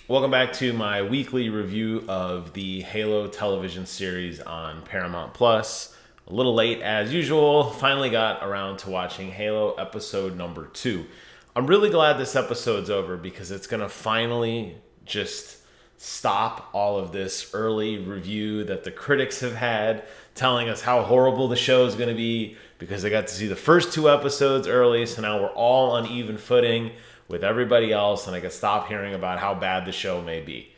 Welcome back to my weekly review of the Halo television series on Paramount Plus. A little late as usual, finally got around to watching Halo episode number 2. I'm really glad this episode's over because it's going to finally just stop all of this early review that the critics have had telling us how horrible the show is going to be because they got to see the first 2 episodes early, so now we're all on even footing with everybody else, and I can stop hearing about how bad the show may be.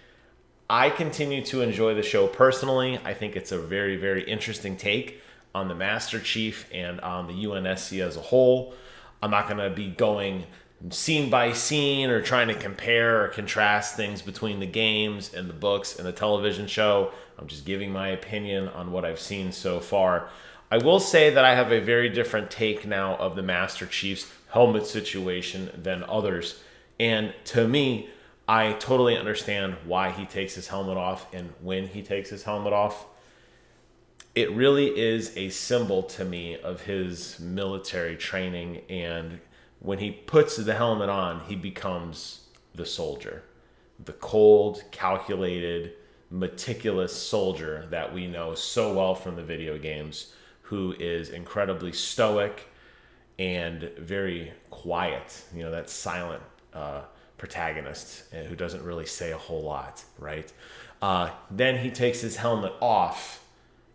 I continue to enjoy the show personally. I think it's a very, very interesting take on the Master Chief and on the UNSC as a whole. I'm not going to be going scene by scene or trying to compare or contrast things between the games and the books and the television show. I'm just giving my opinion on what I've seen so far. I will say that I have a very different take now of the Master Chief's helmet situation than others. And to me, I totally understand why he takes his helmet off and when he takes his helmet off. It really is a symbol to me of his military training, and when he puts the helmet on, he becomes the soldier. The cold, calculated, meticulous soldier that we know so well from the video games, who is incredibly stoic and very quiet, that silent protagonist who doesn't really say a whole lot, right? Then he takes his helmet off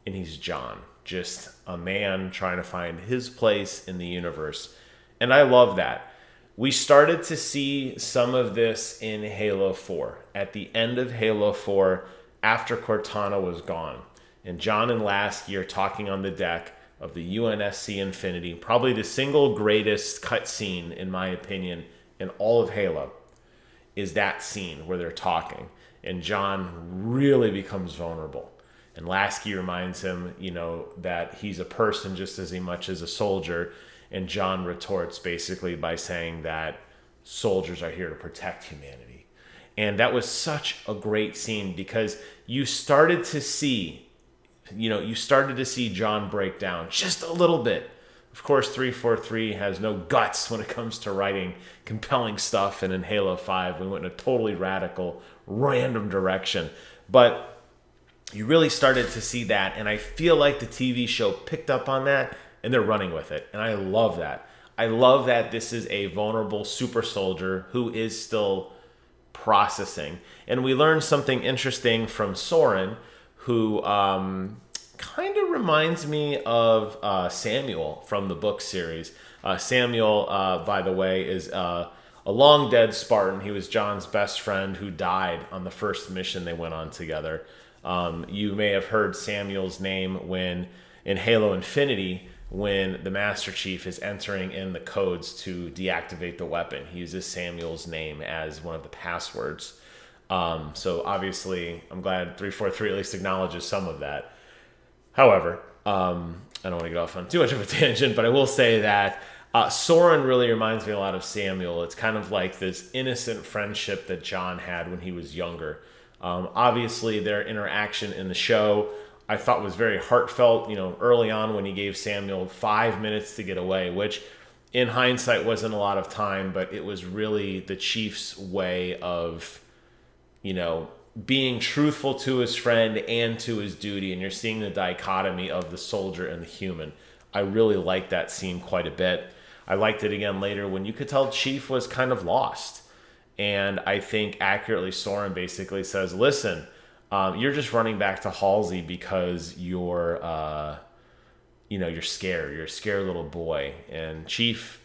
and he's John, just a man trying to find his place in the universe. And I love that. We started to see some of this in Halo 4. At the end of Halo 4, after Cortana was gone, and John and Lasky are talking on the deck of the UNSC Infinity, probably the single greatest cutscene, in my opinion, in all of Halo, is that scene where they're talking. And John really becomes vulnerable. And Lasky reminds him, that he's a person just as much as a soldier. And John retorts basically by saying that soldiers are here to protect humanity. And that was such a great scene because you started to see John break down just a little bit. Of course, 343 has no guts when it comes to writing compelling stuff, and in Halo 5, we went in a totally radical, random direction. But you really started to see that, and I feel like the TV show picked up on that, and they're running with it, and I love that. I love that this is a vulnerable super soldier who is still processing. And we learned something interesting from Soren, who kind of reminds me of Samuel from the book series. Samuel, by the way, is a long dead Spartan. He was John's best friend who died on the first mission they went on together. You may have heard Samuel's name when in Halo Infinity, when the Master Chief is entering in the codes to deactivate the weapon. He uses Samuel's name as one of the passwords. So obviously, I'm glad 343 at least acknowledges some of that. However, I don't want to get off on too much of a tangent, but I will say that Soren really reminds me a lot of Samuel. It's kind of like this innocent friendship that John had when he was younger. Obviously, their interaction in the show I thought was very heartfelt. Early on when he gave Samuel 5 minutes to get away, which in hindsight wasn't a lot of time, but it was really the Chief's way of being truthful to his friend and to his duty, and you're seeing the dichotomy of the soldier and the human. I really liked that scene quite a bit. I liked it again later when you could tell Chief was kind of lost. And I think accurately Soren basically says, listen, you're just running back to Halsey because you're scared. You're a scared little boy. And Chief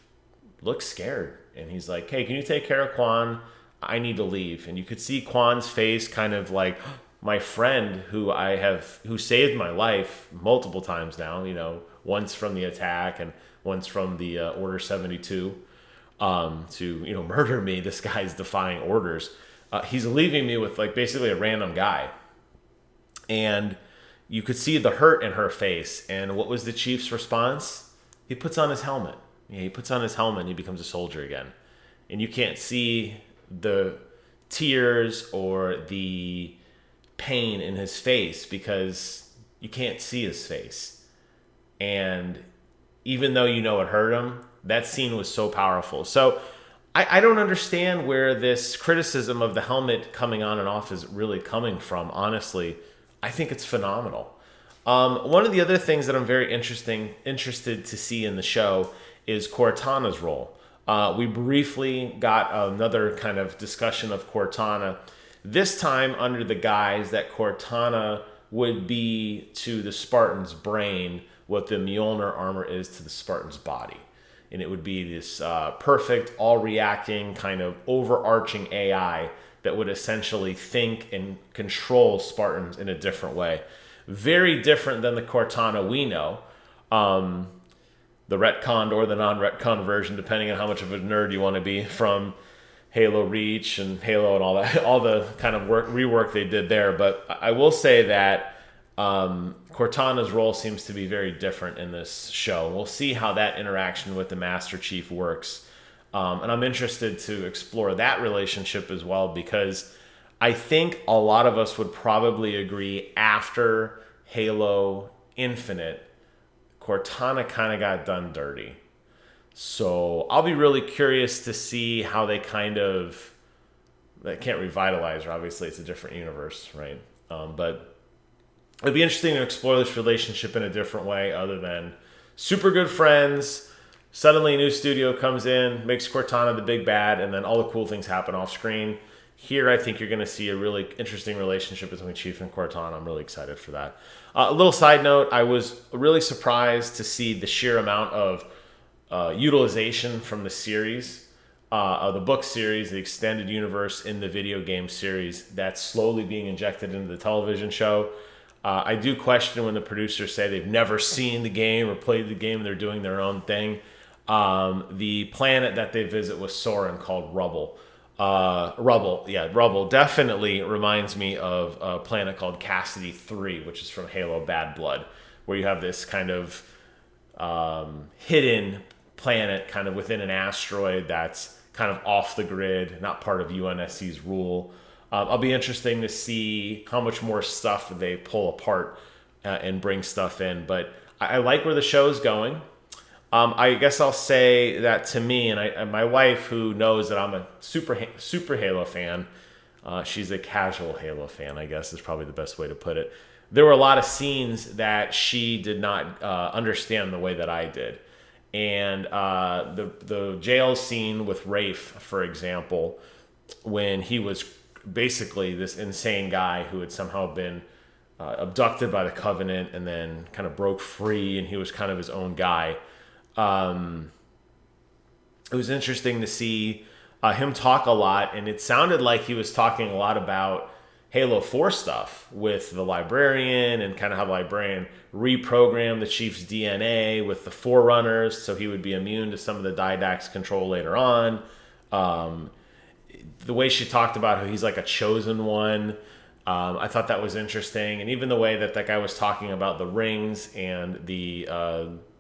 looks scared. And he's like, hey, can you take care of Quan? I need to leave. And you could see Quan's face kind of like, my friend who saved my life multiple times now, once from the attack and once from the Order 72 to murder me. This guy's defying orders. He's leaving me with basically a random guy. And you could see the hurt in her face. And what was the Chief's response? He puts on his helmet. Yeah, he puts on his helmet and he becomes a soldier again. And you can't see the tears or the pain in his face because you can't see his face. And even though it hurt him, that scene was so powerful. So I don't understand where this criticism of the helmet coming on and off is really coming from, honestly. I think it's phenomenal. One of the other things that I'm very interested to see in the show is Cortana'S role. We briefly got another kind of discussion of Cortana, this time under the guise that Cortana would be to the Spartan's brain what the Mjolnir armor is to the Spartan's body. And it would be this perfect, all-reacting, kind of overarching AI that would essentially think and control Spartans in a different way. Very different than the Cortana we know. The retconned or the non-retconned version, depending on how much of a nerd you want to be, from Halo Reach and Halo and all that, all the kind of rework they did there. But I will say that Cortana's role seems to be very different in this show. We'll see how that interaction with the Master Chief works. And I'm interested to explore that relationship as well, because I think a lot of us would probably agree after Halo Infinite, Cortana kind of got done dirty. So I'll be really curious to see how they can't revitalize her. Obviously, it's a different universe, right? But it'd be interesting to explore this relationship in a different way other than super good friends. Suddenly a new studio comes in, makes Cortana the big bad, and then all the cool things happen off screen. Here, I think you're going to see a really interesting relationship between Chief and Cortana. I'm really excited for that. A little side note, I was really surprised to see the sheer amount of utilization from the series, the book series, the extended universe in the video game series that's slowly being injected into the television show. I do question when the producers say they've never seen the game or played the game and they're doing their own thing. The planet that they visit with Soren called Rubble. Rubble definitely reminds me of a planet called Cassidy 3, which is from Halo Bad Blood, where you have this kind of hidden planet kind of within an asteroid that's kind of off the grid, not part of UNSC's rule. I'll be interesting to see how much more stuff they pull apart and bring stuff in. But I like where the show's going. I guess I'll say that to me, and my wife, who knows that I'm a super Halo fan, she's a casual Halo fan, I guess is probably the best way to put it. There were a lot of scenes that she did not understand the way that I did. And the jail scene with Rafe, for example, when he was basically this insane guy who had somehow been abducted by the Covenant and then kind of broke free, and he was kind of his own guy. It was interesting to see him talk a lot, and it sounded like he was talking a lot about Halo 4 stuff with the Librarian and kind of how the Librarian reprogrammed the Chief's DNA with the Forerunners so he would be immune to some of the Didax control later on. The way she talked about how he's like a chosen one, I thought that was interesting. And even the way that guy was talking about the rings and the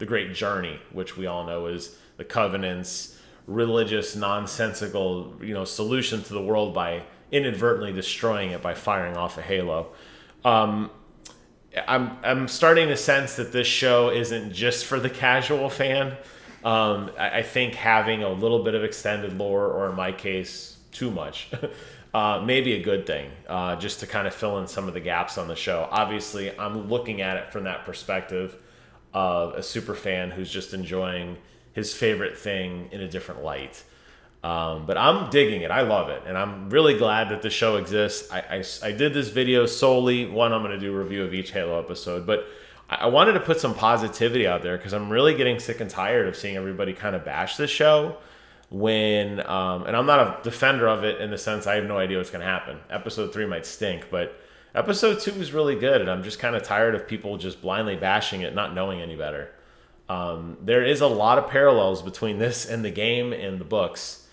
Great Journey, which we all know is the Covenant's religious, nonsensical, solution to the world by inadvertently destroying it by firing off a halo. I'm starting to sense that this show isn't just for the casual fan. I think having a little bit of extended lore, or in my case, too much, may be a good thing, just to kind of fill in some of the gaps on the show. Obviously, I'm looking at it from that perspective of a super fan who's just enjoying his favorite thing in a different light. But I'm digging it. I love it. And I'm really glad that the show exists. I did this video solely, one, I'm going to do a review of each Halo episode, but I wanted to put some positivity out there because I'm really getting sick and tired of seeing everybody kind of bash this show when, and I'm not a defender of it in the sense I have no idea what's going to happen. Episode 3 might stink, but episode 2 is really good, and I'm just kind of tired of people just blindly bashing it, not knowing any better. There is a lot of parallels between this and the game and the books.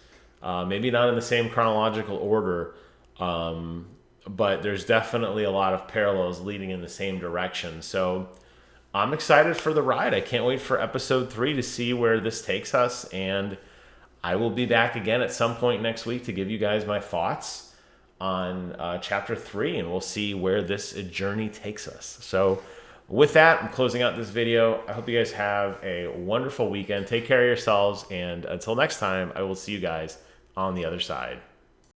Maybe not in the same chronological order, but there's definitely a lot of parallels leading in the same direction. So I'm excited for the ride. I can't wait for episode 3 to see where this takes us, and I will be back again at some point next week to give you guys my thoughts on chapter 3, and we'll see where this journey takes us. So with that, I'm closing out this video. I hope you guys have a wonderful weekend. Take care of yourselves, and until next time, I will see you guys on the other side.